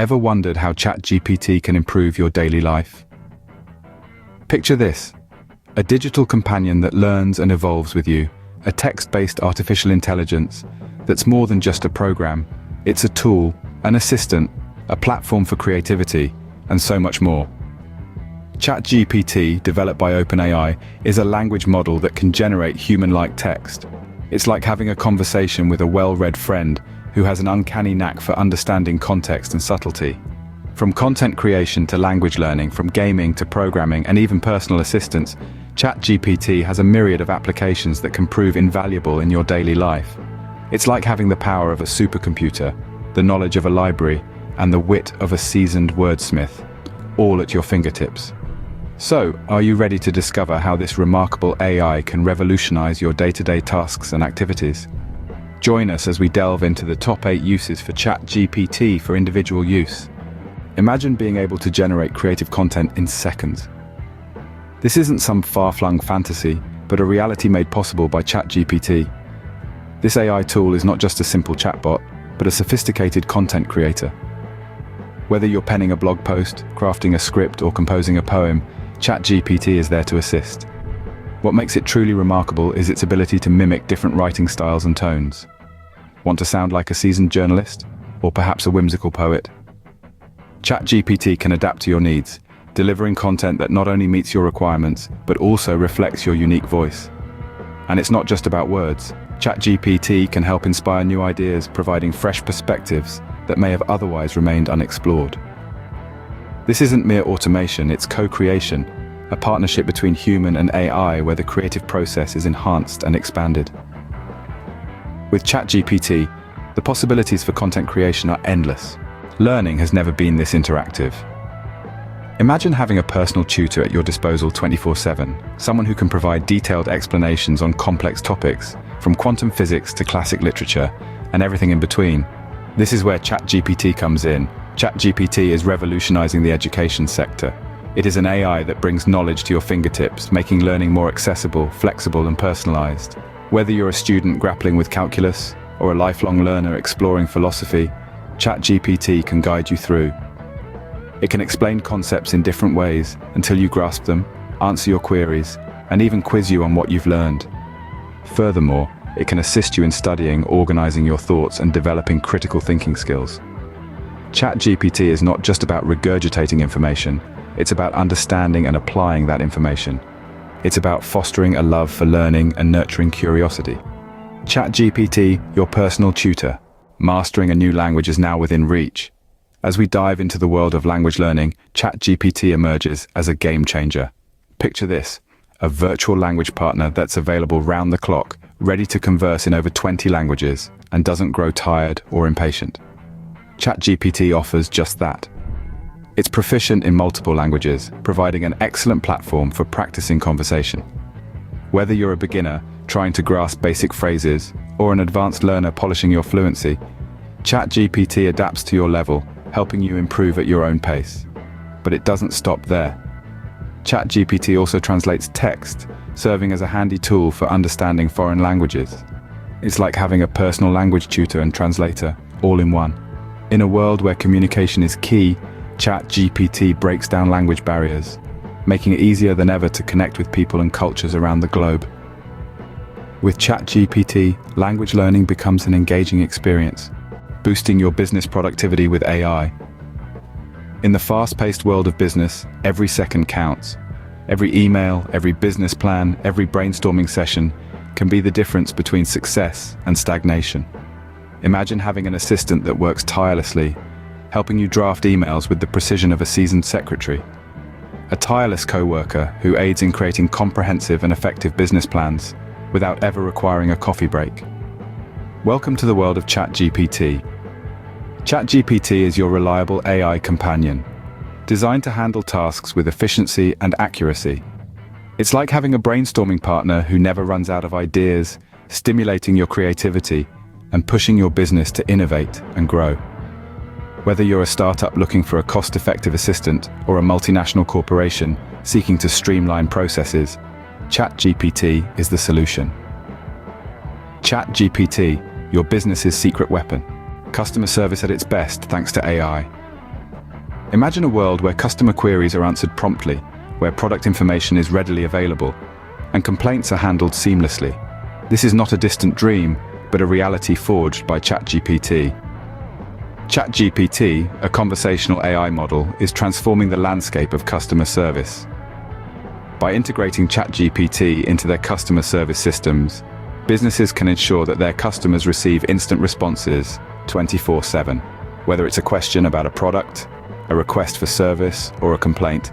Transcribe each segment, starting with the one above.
Ever wondered how ChatGPT can improve your daily life? Picture this: a digital companion that learns and evolves with you, a text-based artificial intelligence that's more than just a program. It's a tool, an assistant, a platform for creativity, and so much more. ChatGPT, developed by OpenAI, is a language model that can generate human-like text. It's like having a conversation with a well-read friend who has an uncanny knack for understanding context and subtlety. From content creation to language learning, from gaming to programming and even personal assistance, ChatGPT has a myriad of applications that can prove invaluable in your daily life. It's like having the power of a supercomputer, the knowledge of a library, and the wit of a seasoned wordsmith, all at your fingertips. So, are you ready to discover how this remarkable AI can revolutionize your day-to-day tasks and activities? Join us as we delve into the top 8 uses for ChatGPT for individual use. Imagine being able to generate creative content in seconds. This isn't some far-flung fantasy, but a reality made possible by ChatGPT. This AI tool is not just a simple chatbot, but a sophisticated content creator. Whether you're penning a blog post, crafting a script, or composing a poem, ChatGPT is there to assist. What makes it truly remarkable is its ability to mimic different writing styles and tones. Want to sound like a seasoned journalist? Or perhaps a whimsical poet? ChatGPT can adapt to your needs, delivering content that not only meets your requirements, but also reflects your unique voice. And it's not just about words. ChatGPT can help inspire new ideas, providing fresh perspectives that may have otherwise remained unexplored. This isn't mere automation, it's co-creation, a partnership between human and AI where the creative process is enhanced and expanded. With ChatGPT, the possibilities for content creation are endless. Learning has never been this interactive. Imagine having a personal tutor at your disposal 24/7, someone who can provide detailed explanations on complex topics, from quantum physics to classic literature, and everything in between. This is where ChatGPT comes in. ChatGPT is revolutionizing the education sector. It is an AI that brings knowledge to your fingertips, making learning more accessible, flexible, and personalized. Whether you're a student grappling with calculus or a lifelong learner exploring philosophy, ChatGPT can guide you through. It can explain concepts in different ways until you grasp them, answer your queries, and even quiz you on what you've learned. Furthermore, it can assist you in studying, organizing your thoughts, and developing critical thinking skills. ChatGPT is not just about regurgitating information, it's about understanding and applying that information. It's about fostering a love for learning and nurturing curiosity. ChatGPT, your personal tutor. Mastering a new language is now within reach. As we dive into the world of language learning, ChatGPT emerges as a game changer. Picture this: a virtual language partner that's available round the clock, ready to converse in over 20 languages, and doesn't grow tired or impatient. ChatGPT offers just that. It's proficient in multiple languages, providing an excellent platform for practicing conversation. Whether you're a beginner trying to grasp basic phrases or an advanced learner polishing your fluency, ChatGPT adapts to your level, helping you improve at your own pace. But it doesn't stop there. ChatGPT also translates text, serving as a handy tool for understanding foreign languages. It's like having a personal language tutor and translator, all in one. In a world where communication is key, ChatGPT breaks down language barriers, making it easier than ever to connect with people and cultures around the globe. With ChatGPT, language learning becomes an engaging experience, boosting your business productivity with AI. In the fast-paced world of business, every second counts. Every email, every business plan, every brainstorming session can be the difference between success and stagnation. Imagine having an assistant that works tirelessly, helping you draft emails with the precision of a seasoned secretary. A tireless co-worker who aids in creating comprehensive and effective business plans without ever requiring a coffee break. Welcome to the world of ChatGPT. ChatGPT is your reliable AI companion, designed to handle tasks with efficiency and accuracy. It's like having a brainstorming partner who never runs out of ideas, stimulating your creativity and pushing your business to innovate and grow. Whether you're a startup looking for a cost-effective assistant or a multinational corporation seeking to streamline processes, ChatGPT is the solution. ChatGPT, your business's secret weapon. Customer service at its best thanks to AI. Imagine a world where customer queries are answered promptly, where product information is readily available, and complaints are handled seamlessly. This is not a distant dream, but a reality forged by ChatGPT. ChatGPT, a conversational AI model, is transforming the landscape of customer service. By integrating ChatGPT into their customer service systems, businesses can ensure that their customers receive instant responses 24/7. Whether it's a question about a product, a request for service, or a complaint,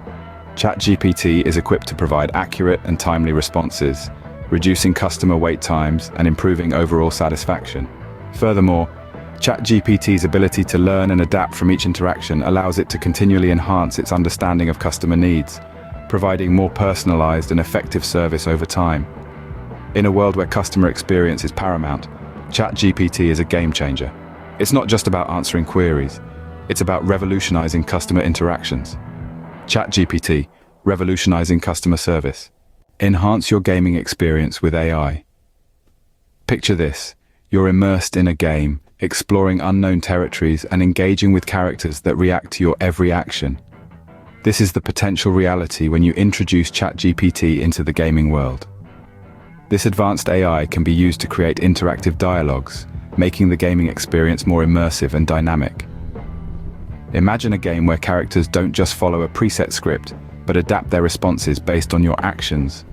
ChatGPT is equipped to provide accurate and timely responses, reducing customer wait times and improving overall satisfaction. Furthermore, ChatGPT's ability to learn and adapt from each interaction allows it to continually enhance its understanding of customer needs, providing more personalized and effective service over time. In a world where customer experience is paramount, ChatGPT is a game changer. It's not just about answering queries, it's about revolutionizing customer interactions. ChatGPT, revolutionizing customer service. Enhance your gaming experience with AI. Picture this: you're immersed in a game, exploring unknown territories and engaging with characters that react to your every action. This is the potential reality when you introduce ChatGPT into the gaming world. This advanced AI can be used to create interactive dialogues, making the gaming experience more immersive and dynamic. Imagine a game where characters don't just follow a preset script, but adapt their responses based on your actions.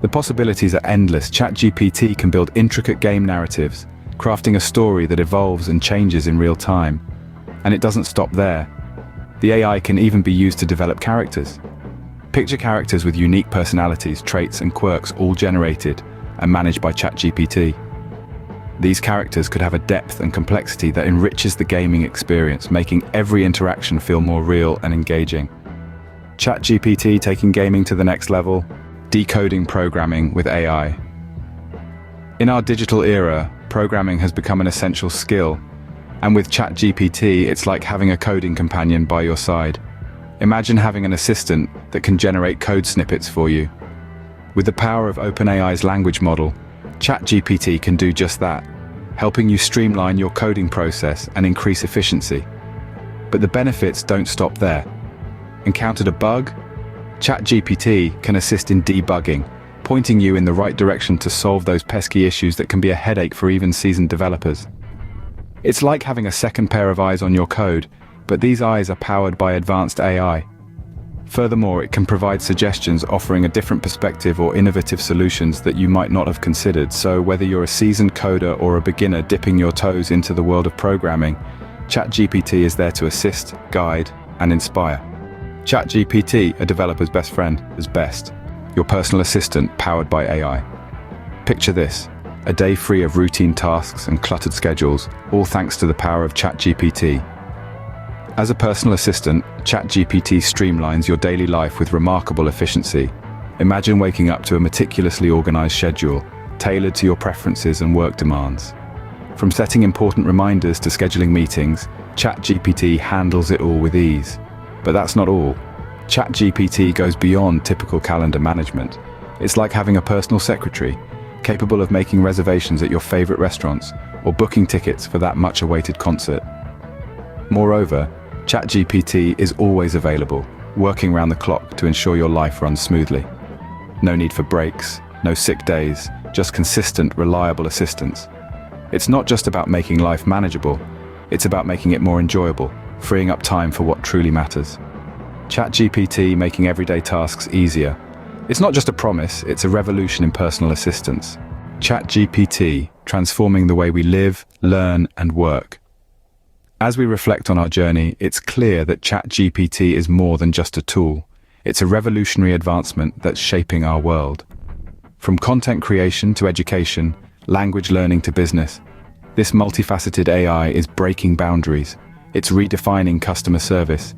The possibilities are endless. ChatGPT can build intricate game narratives, crafting a story that evolves and changes in real time. And it doesn't stop there. The AI can even be used to develop characters. Picture characters with unique personalities, traits, and quirks, all generated and managed by ChatGPT. These characters could have a depth and complexity that enriches the gaming experience, making every interaction feel more real and engaging. ChatGPT taking gaming to the next level, decoding programming with AI. In our digital era, programming has become an essential skill, and with ChatGPT, it's like having a coding companion by your side. Imagine having an assistant that can generate code snippets for you. With the power of OpenAI's language model, ChatGPT can do just that, helping you streamline your coding process and increase efficiency. But the benefits don't stop there. Encountered a bug? ChatGPT can assist in debugging, pointing you in the right direction to solve those pesky issues that can be a headache for even seasoned developers. It's like having a second pair of eyes on your code, but these eyes are powered by advanced AI. Furthermore, it can provide suggestions offering a different perspective or innovative solutions that you might not have considered. So whether you're a seasoned coder or a beginner dipping your toes into the world of programming, ChatGPT is there to assist, guide, and inspire. ChatGPT, a developer's best friend, is best. Your personal assistant powered by AI. Picture this: a day free of routine tasks and cluttered schedules, all thanks to the power of ChatGPT. As a personal assistant, ChatGPT streamlines your daily life with remarkable efficiency. Imagine waking up to a meticulously organized schedule, tailored to your preferences and work demands. From setting important reminders to scheduling meetings, ChatGPT handles it all with ease. But that's not all. ChatGPT goes beyond typical calendar management. It's like having a personal secretary, capable of making reservations at your favorite restaurants or booking tickets for that much-awaited concert. Moreover, ChatGPT is always available, working round the clock to ensure your life runs smoothly. No need for breaks, no sick days, just consistent, reliable assistance. It's not just about making life manageable, it's about making it more enjoyable, freeing up time for what truly matters. ChatGPT making everyday tasks easier. It's not just a promise, it's a revolution in personal assistance. ChatGPT, transforming the way we live, learn, and work. As we reflect on our journey, it's clear that ChatGPT is more than just a tool. It's a revolutionary advancement that's shaping our world. From content creation to education, language learning to business, this multifaceted AI is breaking boundaries. It's redefining customer service,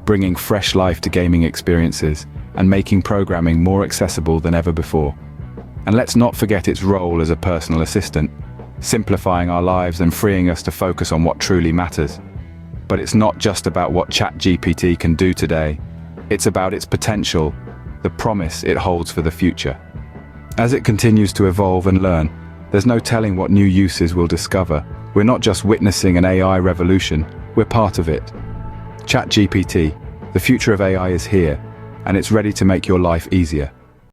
bringing fresh life to gaming experiences, and making programming more accessible than ever before. And let's not forget its role as a personal assistant, simplifying our lives and freeing us to focus on what truly matters. But it's not just about what ChatGPT can do today, it's about its potential, the promise it holds for the future. As it continues to evolve and learn, there's no telling what new uses we'll discover. We're not just witnessing an AI revolution, we're part of it. ChatGPT, the future of AI is here, and it's ready to make your life easier.